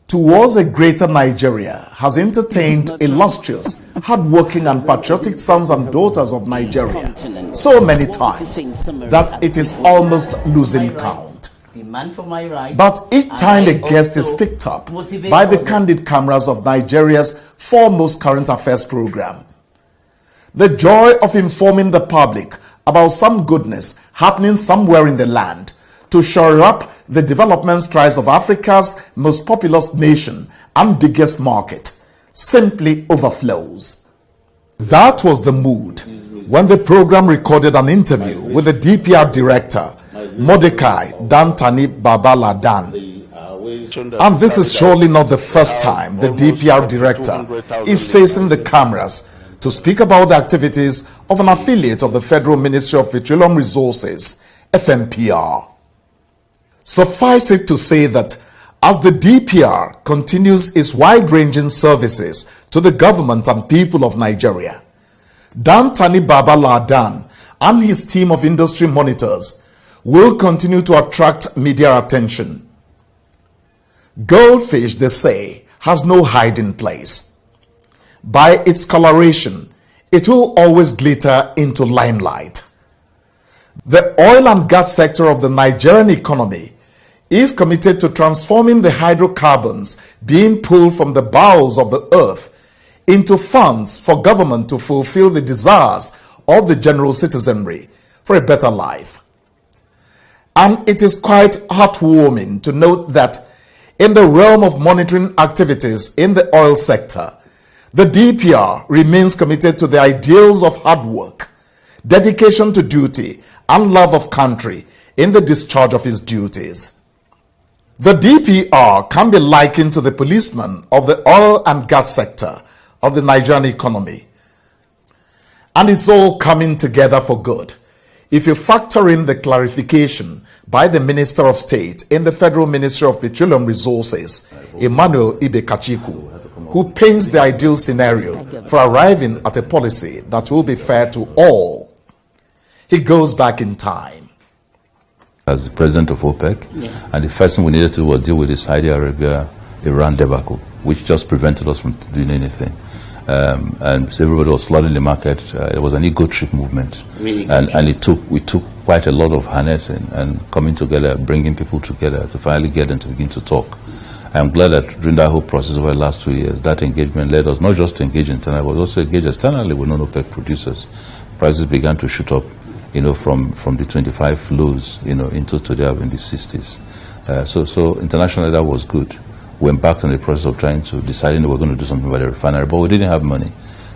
Towards a greater Nigeria has entertained illustrious, hardworking and patriotic sons and daughters of Nigeria so many times that it is almost losing count. But each time a guest is picked up by the candid cameras of Nigeria's foremost current affairs program, the joy of informing the public about some goodness happening somewhere in the land to shore up the development strides of Africa's most populous nation and biggest market simply overflows. That was the mood when the program recorded an interview with the DPR director, Mordecai Dantani Babaladan. And this is surely not the first time the DPR director is facing the cameras to speak about the activities of an affiliate of the Federal Ministry of Petroleum Resources, FMPR. Suffice it to say that as the DPR continues its wide-ranging services to the government and people of Nigeria, Dantani Babaladan and his team of industry monitors will continue to attract media attention. Goldfish, they say, has no hiding place. By its coloration, it will always glitter into limelight. The oil and gas sector of the Nigerian economy is committed to transforming the hydrocarbons being pulled from the bowels of the earth into funds for government to fulfill the desires of the general citizenry for a better life. And it is quite heartwarming to note that in the realm of monitoring activities in the oil sector, the DPR remains committed to the ideals of hard work, dedication to duty, and love of country in the discharge of its duties. The DPR can be likened to the policeman of the oil and gas sector of the Nigerian economy. And it's all coming together for good if you factor in the clarification by the Minister of State in the Federal Ministry of Petroleum Resources, Emmanuel Ibekachiku, who paints the ideal scenario for arriving at a policy that will be fair to all. He goes back in time as the president of OPEC, and the first thing we needed to do was deal with the Saudi Arabia-Iran debacle, which just prevented us from doing anything. And so everybody was flooding the market. It was an ego trip movement, and we took quite a lot of harnessing and coming together, bringing people together to finally get them to begin to talk. I'm glad that during that whole process over the last 2 years, that engagement led us not just to engage internally, but also engage externally with non-OPEC producers. Prices began to shoot up, from the 25 lows, into today in the 60s. So internationally that was good. We embarked on the process of trying to decide we were going to do something about the refinery, but we didn't have money.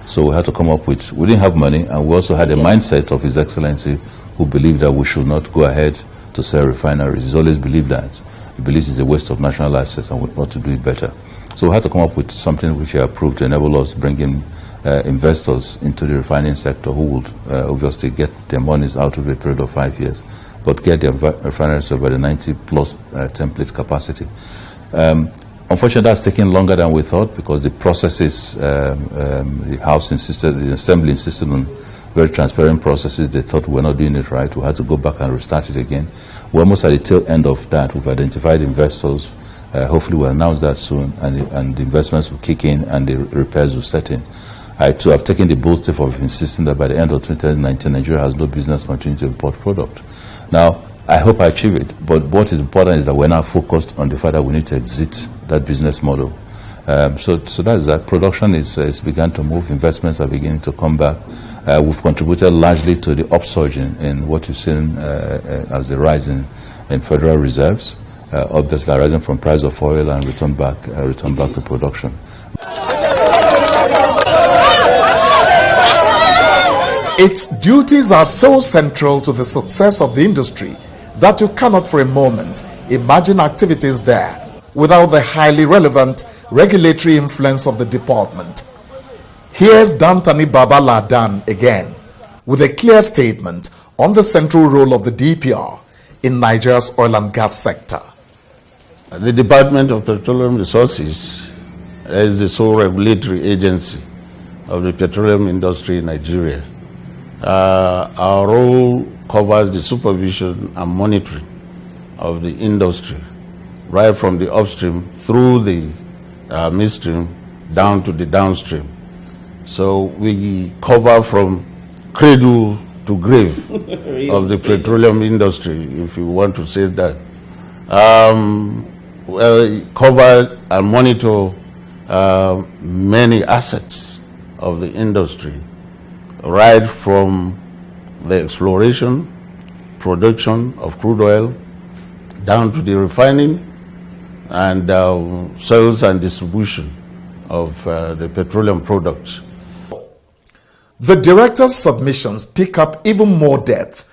So we had to come up with, we didn't have money, and we also had a mindset of His Excellency who believed that we should not go ahead to sell refineries. He's always believed that. He believes it's a waste of national assets and we want to do it better. So we had to come up with something which He approved to enable us to bring in investors into the refining sector who would obviously get their monies out of a period of 5 years, but get their refineries to about a 90-plus template capacity. Unfortunately, that's taking longer than we thought because the processes, the House insisted, the Assembly insisted on very transparent processes. They thought we were not doing it right. We had to go back and restart it again. We're almost at the tail end of that. We've identified investors. Hopefully we'll announce that soon, and the investments will kick in and the repairs will set in. I too have taken the bold step of insisting that by the end of 2019, Nigeria has no business continuing to import product. Now, I hope I achieve it, but what is important is that we're now focused on the fact that we need to exit that business model. So that's that. Production is begun to move. Investments are beginning to come back. We've contributed largely to the upsurge in what you've seen as the rise in federal reserves, obviously rising from price of oil and return back to production. Its duties are so central to the success of the industry that you cannot for a moment imagine activities there without the highly relevant regulatory influence of the department. Here's Dantani Baba Ladan again with a clear statement on the central role of the DPR in Nigeria's oil and gas sector. The Department of Petroleum Resources is the sole regulatory agency of the petroleum industry in Nigeria. Our role covers the supervision and monitoring of the industry, right from the upstream through the midstream down to the downstream. So we cover from cradle to grave of the petroleum industry, if you want to say that. We cover and monitor many assets of the industry, right from the exploration, production of crude oil, down to the refining and sales and distribution of the petroleum products. The director's submissions pick up even more depth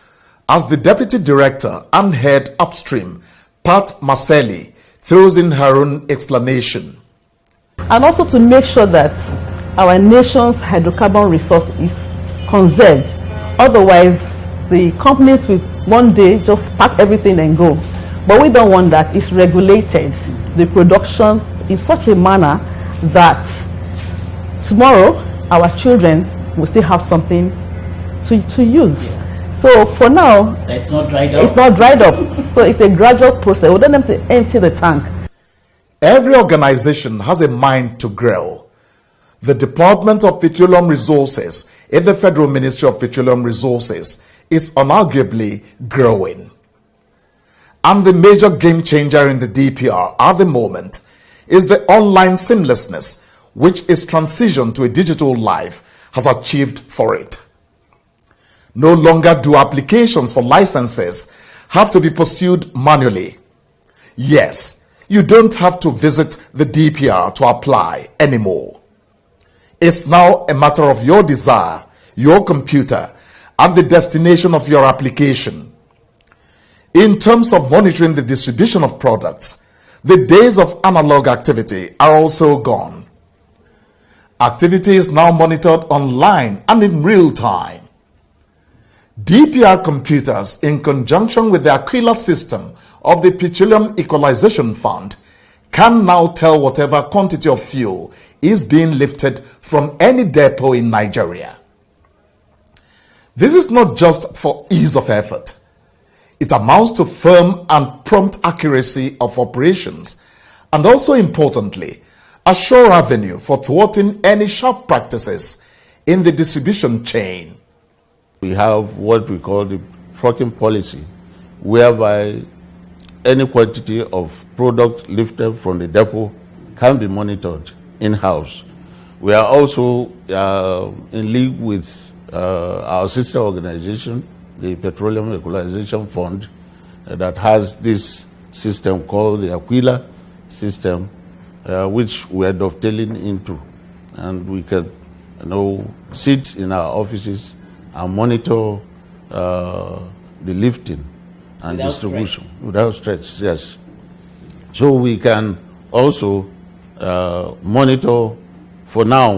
as the deputy director and head upstream, Pat Maselli, throws in her own explanation. And also to make sure that our nation's hydrocarbon resource is conserved. Otherwise, the companies will one day just pack everything and go. But we don't want that. It's regulated. The production in such a manner that tomorrow our children will still have something to use. So for now, it's not dried up. It's not dried up. So it's a gradual process. We don't have to empty the tank. Every organization has a mind to grow. The Department of Petroleum Resources in the Federal Ministry of Petroleum Resources is unarguably growing. And the major game changer in the DPR at the moment is the online seamlessness which its transition to a digital life has achieved for it. No longer do applications for licenses have to be pursued manually. Yes, you don't have to visit the DPR to apply anymore. It's now a matter of your desire, your computer, and the destination of your application. In terms of monitoring the distribution of products, the days of analog activity are also gone. Activity is now monitored online and in real time. DPR computers, in conjunction with the Aquila system of the Petroleum Equalization Fund, can now tell whatever quantity of fuel is being lifted from any depot in Nigeria. This is not just for ease of effort. It amounts to firm and prompt accuracy of operations, and also importantly, a sure avenue for thwarting any sharp practices in the distribution chain. We have what we call the trucking policy, whereby any quantity of product lifted from the depot can be monitored in-house. We are also in league with our sister organization, the Petroleum Equalization Fund, that has this system called the Aquila system, which we are dovetailing into. And we can sit in our offices and monitor the lifting and without distribution stress. Without stress, yes. So we can also monitor. For now,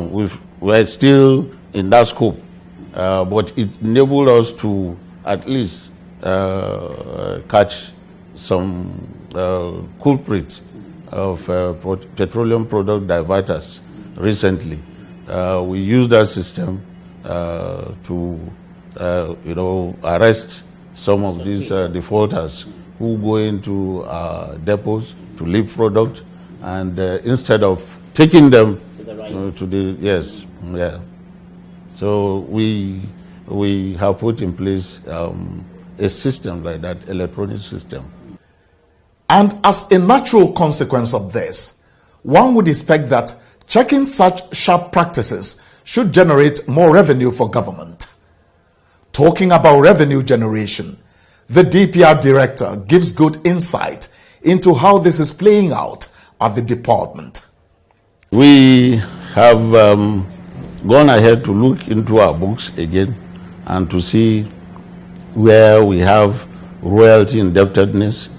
we're still in that scope, but it enabled us to at least catch some culprits of petroleum product diverters recently. We used that system to arrest some of these defaulters who go into depots to lift product, and instead of taking them to the yes, yeah. So we have put in place a system like that, electronic system. And as a natural consequence of this, one would expect that checking such sharp practices should generate more revenue for government. Talking about revenue generation, the DPR director gives good insight into how this is playing out at the department. We have gone ahead to look into our books again and to see where we have royalty indebtedness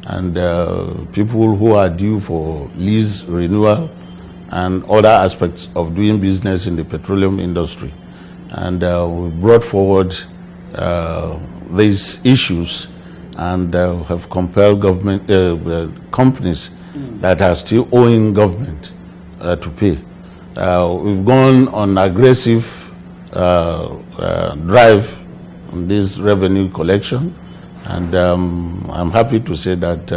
and people who are due for lease renewal and other aspects of doing business in the petroleum industry. And we brought forward these issues and have compelled government companies that are still owing government to pay. We've gone on aggressive drive on this revenue collection, and I'm happy to say that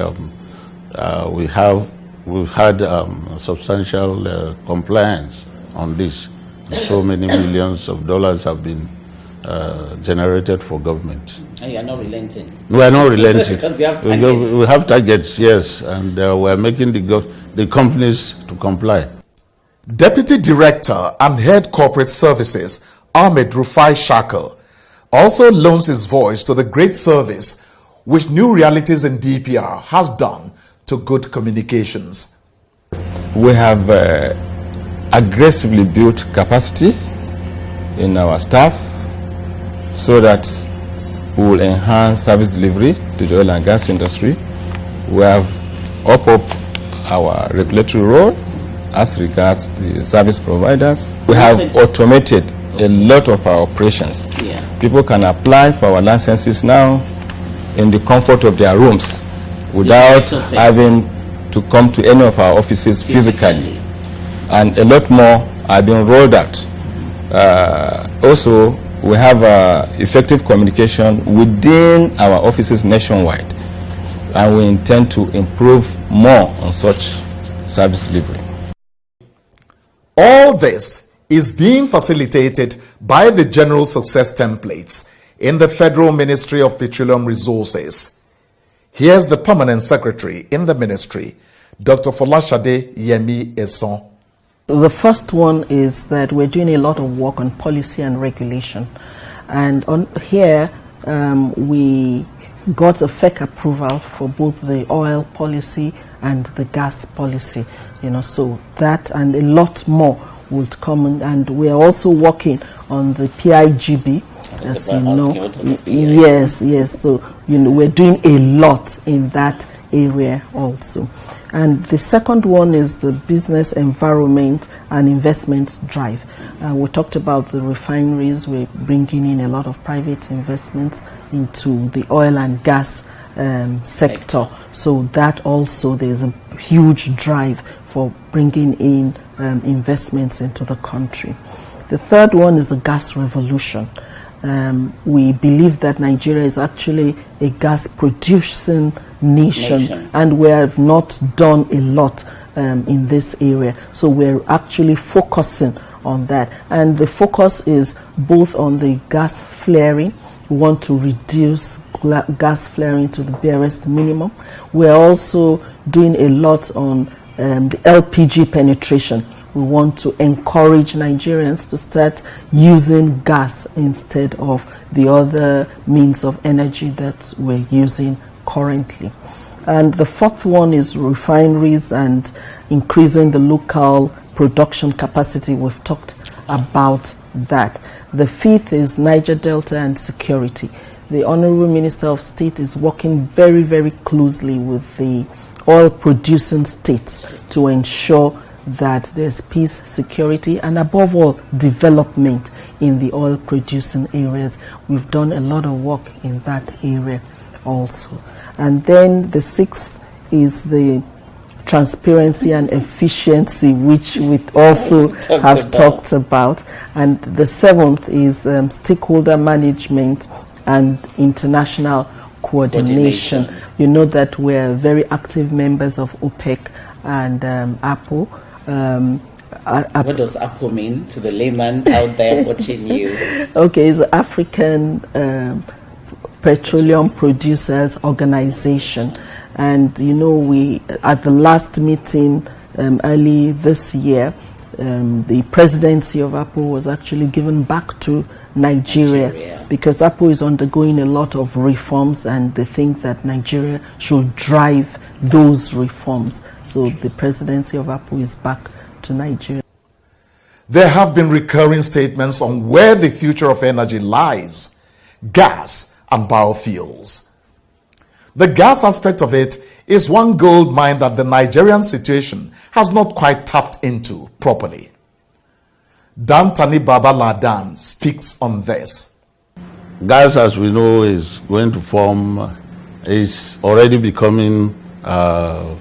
we've had substantial compliance on this. So many millions of dollars have been generated for government. And you are not relenting? We are not relenting. Because you have targets. We have targets, yes, and we are making the companies to comply. Deputy Director and Head Corporate Services, Ahmed Rufai Shackle, also loans his voice to the great service which New Realities in DPR has done to good communications. We have aggressively built capacity in our staff so that we will enhance service delivery to the oil and gas industry. We have upped up our regulatory role as regards the service providers. We have automated a lot of our operations. Yeah. People can apply for our licenses now in the comfort of their rooms without having to come to any of our offices physically. And a lot more are being rolled out. Also, we have effective communication within our offices nationwide, and we intend to improve more on such service delivery. All this is being facilitated by the General Success Templates in the Federal Ministry of Petroleum Resources. Here's the Permanent Secretary in the Ministry, Dr. Folashade Yemi Eson. The first one is that we're doing a lot of work on policy and regulation. And on here, we got a FEC approval for both the oil policy and the gas policy. So that and a lot more would come in, and we are also working on the PIGB, as you know. Yes. So we're doing a lot in that area also. And the second one is the business environment and investment drive. We talked about the refineries. We're bringing in a lot of private investments into the oil and gas sector. So that also there's a huge drive for bringing in investments into the country. The third one is the gas revolution. We believe that Nigeria is actually a gas producing nation, and we have not done a lot in this area. So we're actually focusing on that. And the focus is both on the gas flaring. We want to reduce gas flaring to the barest minimum. We're also doing a lot on the LPG penetration. We want to encourage Nigerians to start using gas instead of the other means of energy that we're using currently. And the fourth one is refineries and increasing the local production capacity. We've talked about that. The fifth is Niger Delta and security. The Honorable Minister of State is working very, very closely with the oil producing states to ensure that there's peace, security, and above all, development in the oil producing areas. We've done a lot of work in that area also. And then the sixth is the transparency and efficiency, which we also have talked about. And the seventh is stakeholder management and international coordination. You know that we're very active members of OPEC and APO. What does APO mean to the layman out there watching you? Okay, it's the African Petroleum Producers Organization. And we at the last meeting early this year, the presidency of APO was actually given back to Nigeria because APO is undergoing a lot of reforms, and they think that Nigeria should drive those reforms. So the presidency of APO is back to Nigeria. There have been recurring statements on where the future of energy lies: gas and biofuels. The gas aspect of it is one gold mine that the Nigerian situation has not quite tapped into properly. Dantani Baba Ladan speaks on this. Gas, as we know, is going to form, is already becoming one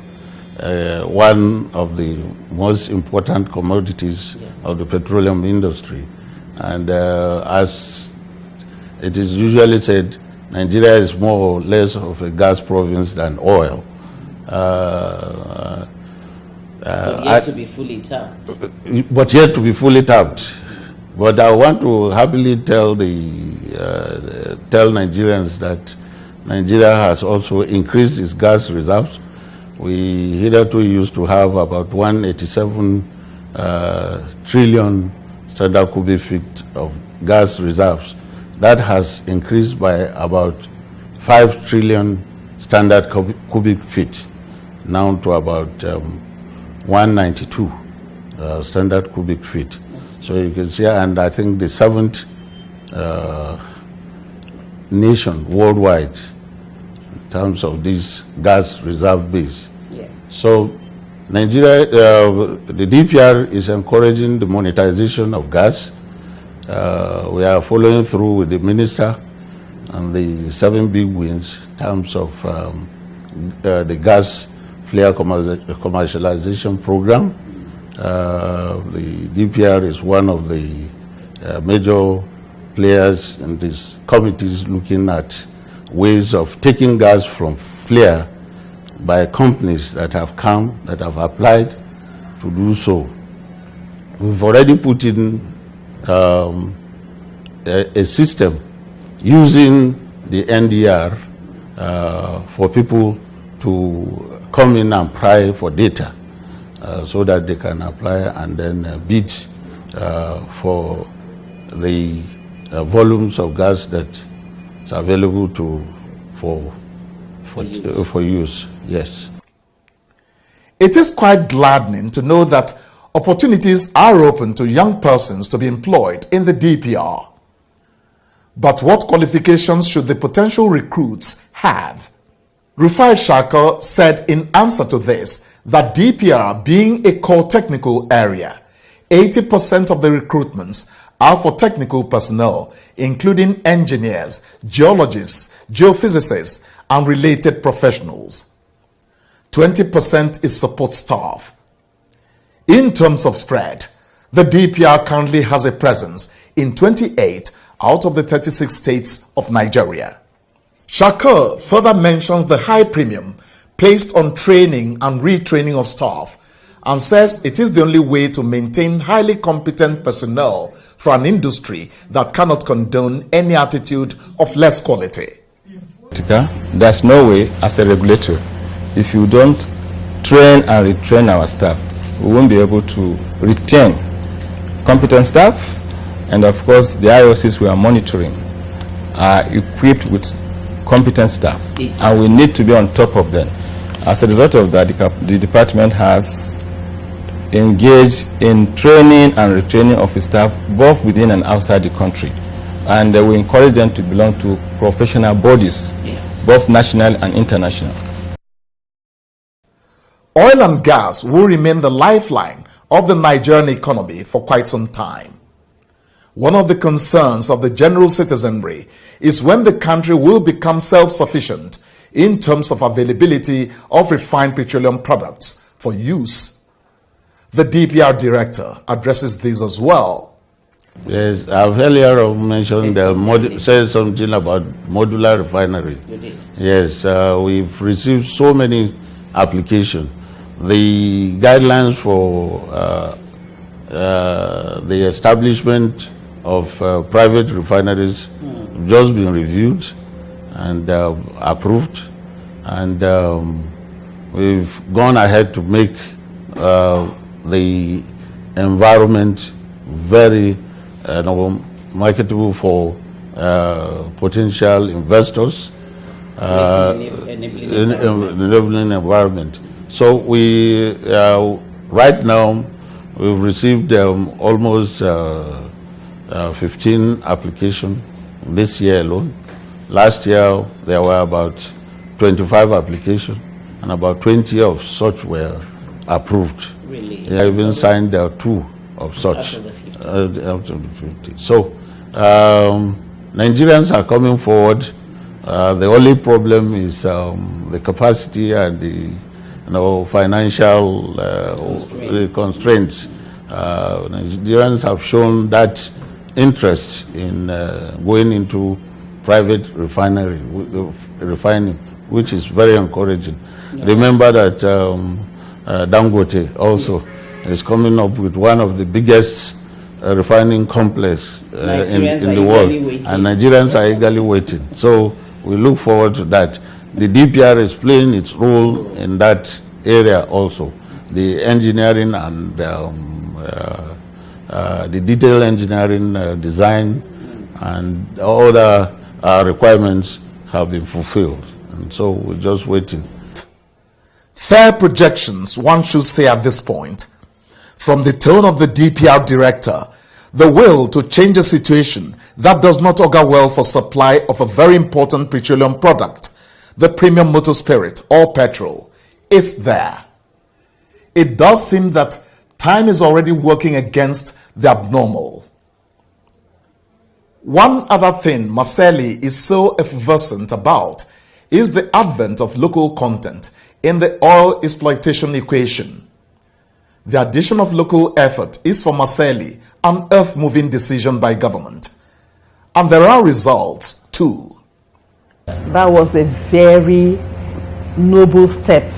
of the most important commodities of the petroleum industry. And as it is usually said, Nigeria is more or less of a gas province than oil. Yet to be fully tapped. But yet to be fully tapped. But I want to happily tell tell Nigerians that Nigeria has also increased its gas reserves. We hitherto used to have about 187 trillion standard cubic feet of gas reserves. That has increased by about 5 trillion standard cubic feet, now to about 192 standard cubic feet. So you can see, and I think the 7th nation worldwide in terms of this gas reserve base. Yeah. So Nigeria, the DPR is encouraging the monetization of gas. We are following through with the minister and the 7 big wins in terms of the gas flare commercialization program. The DPR is one of the major players in these committees looking at ways of taking gas from flare by companies that have come, that have applied to do so. We've already put in a system using the NDR for people to come in and pry for data so that they can apply and then bid for the volumes of gas that is available for use. Yes. It is quite gladdening to know that opportunities are open to young persons to be employed in the DPR. But what qualifications should the potential recruits have? Rufai Shaka said in answer to this that DPR being a core technical area, 80% of the recruitments are for technical personnel, including engineers, geologists, geophysicists, and related professionals. 20% is support staff. In terms of spread, the DPR currently has a presence in 28 out of the 36 states of Nigeria. Shaka further mentions the high premium placed on training and retraining of staff and says it is the only way to maintain highly competent personnel for an industry that cannot condone any attitude of less quality. There's no way as a regulator, if you don't train and retrain our staff, we won't be able to retain competent staff, and of course the IOCs we are monitoring are equipped with competent staff, and we need to be on top of them. As a result of that, the department has engaged in training and retraining of its staff both within and outside the country, and we encourage them to belong to professional bodies, both national and international. Oil and gas will remain the lifeline of the Nigerian economy for quite some time. One of the concerns of the general citizenry is when the country will become self-sufficient in terms of availability of refined petroleum products for use. The DPR director addresses this as well. Yes, I've earlier mentioned said something about modular refinery. You did. Yes, we've received so many applications. The guidelines for the establishment of private refineries have just been reviewed and approved, and we've gone ahead to make the environment very marketable for potential investors, enabling environment. So we right now we've received almost 15 applications this year alone. Last year there were about 25 applications, and about 20 of such were approved. Really? I even signed 2 of such. Out Out of the 50. So Nigerians are coming forward. The only problem is the capacity and the financial constraints. Nigerians have shown that interest in going into private refining, which is very encouraging. Yeah. Remember that Dangote also is coming up with one of the biggest refining complex in the world, and Nigerians are eagerly waiting. So we look forward to that. The DPR is playing its role in that area also. The engineering and the detailed engineering design and other requirements have been fulfilled. And so we're just waiting. Fair projections, one should say at this point. From the tone of the DPR director, the will to change a situation that does not augur well for supply of a very important petroleum product, the premium motor spirit or petrol, is there. It does seem that time is already working against the abnormal. One other thing Maseli is so effervescent about is the advent of local content in the oil exploitation equation. The addition of local effort is for Maseli an earth-moving decision by government. And there are results too. That was a very noble step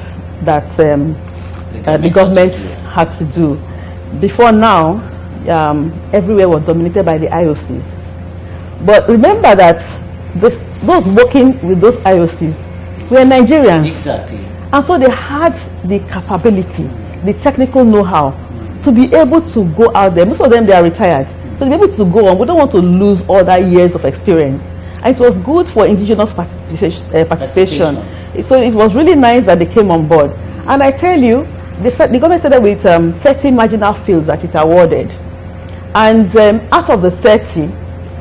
that the government had to do. Before now, everywhere was dominated by the IOCs. But remember that those working with those IOCs were Nigerians. Exactly. And so they had the capability, the technical know-how to be able to go out there. Most of them, they are retired. So to be able to go on, we don't want to lose all that years of experience. And it was good for indigenous participation. So it was really nice that they came on board. And I tell you, the government started with 30 marginal fields that it awarded. And out of the 30,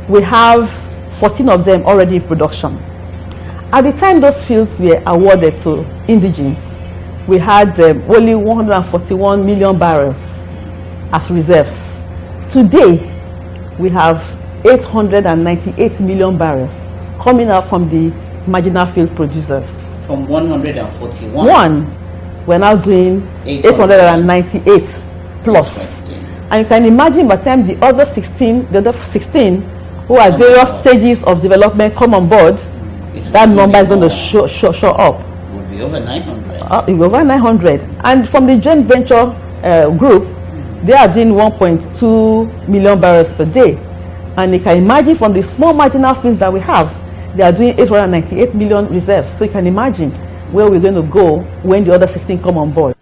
we have 14 of them already in production. At the time those fields were awarded to indigenes, we had only 141 million barrels as reserves. Today, we have 898 million barrels coming out from the marginal field producers. From 141? We're now doing 898 plus. And you can imagine by the time the other 16 who are at various stages of development come on board, that number is going to show up. It will be over 900. It will be over 900. And from the joint venture group, they are doing 1.2 million barrels per day. And you can imagine from the small marginal fields that we have, they are doing 898 million reserves. So you can imagine where we're going to go when the other 16 come on board.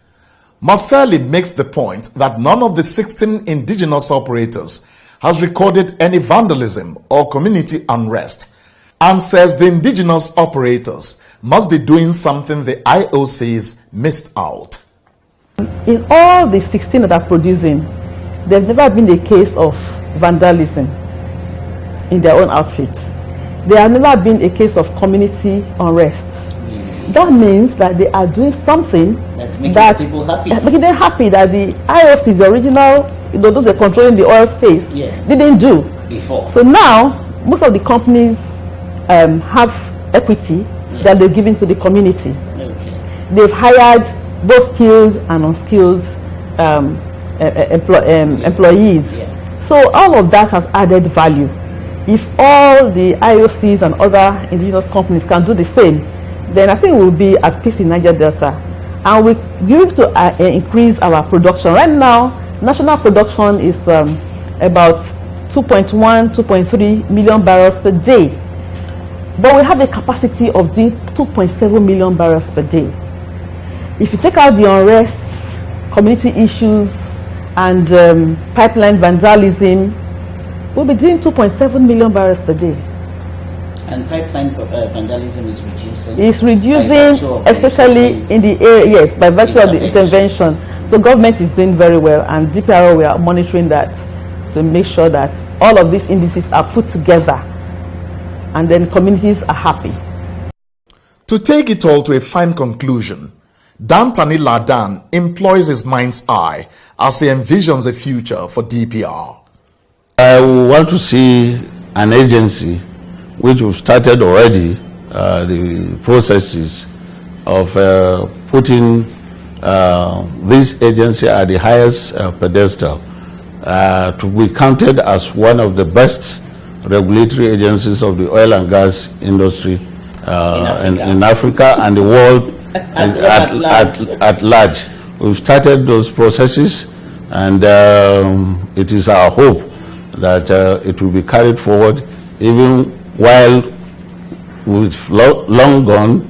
Maseli makes the point that none of the 16 indigenous operators has recorded any vandalism or community unrest, and says the indigenous operators must be doing something the IOCs missed out. In all the 16 that are producing, there's never been a case of vandalism in their own outfits. There has never been a case of community unrest. That means that they are doing something that's making people happy. Making them happy that the IOCs, the original, those that are controlling the oil space, didn't do before. So now, most of the companies have equity that they're giving to the community. Okay. They've hired both skilled and unskilled employees. Yeah. So all of that has added value. If all the IOCs and other indigenous companies can do the same, then I think we'll be at peace in Niger Delta. And we're going to increase our production. Right now, national production is about 2.1, 2.3 million barrels per day. But we have a capacity of doing 2.7 million barrels per day. If you take out the unrest, community issues, and pipeline vandalism, we'll be doing 2.7 million barrels per day. And pipeline vandalism is reducing? It's reducing, especially in the area, yes, by virtue of the intervention. So government is doing very well, and DPR, we are monitoring that to make sure that all of these indices are put together, and then communities are happy. To take it all to a fine conclusion, Dantani Ladan employs his mind's eye as he envisions a future for DPR. I want to see an agency which we've started already, the processes of putting this agency at the highest pedestal, to be counted as one of the best regulatory agencies of the oil and gas industry in Africa and the world at large. We've started those processes, and it is our hope that it will be carried forward, even while we've long gone.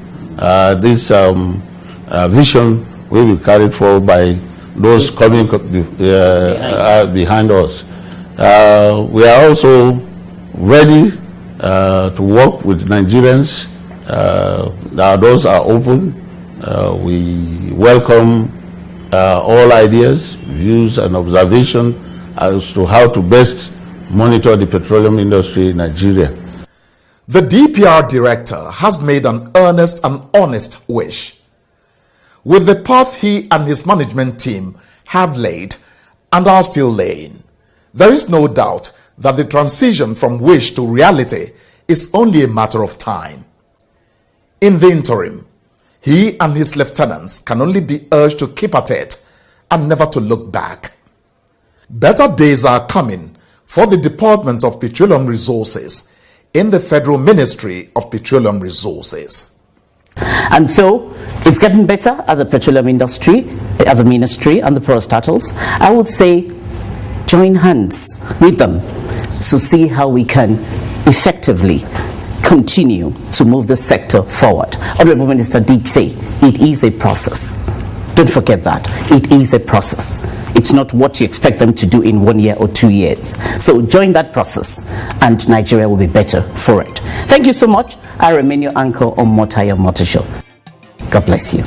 This vision will be carried forward by those coming behind us. We are also ready to work with Nigerians. Our doors are open. We welcome all ideas, views, and observation as to how to best monitor the petroleum industry in Nigeria. The DPR director has made an earnest and honest wish. With the path he and his management team have laid and are still laying, there is no doubt that the transition from wish to reality is only a matter of time. In the interim, he and his lieutenants can only be urged to keep at it and never to look back. Better days are coming for the Department of Petroleum Resources in the Federal Ministry of Petroleum Resources. And so it's getting better at the petroleum industry, at the ministry and the parastatals. I would say join hands with them to see how we can effectively continue to move the sector forward. Honorable Minister did say it is a process. Don't forget that. It is a process. It's not what you expect them to do in 1 year or 2 years. So join that process and Nigeria will be better for it. Thank you so much. I remain your anchor on Motaya Motor Show. God bless you.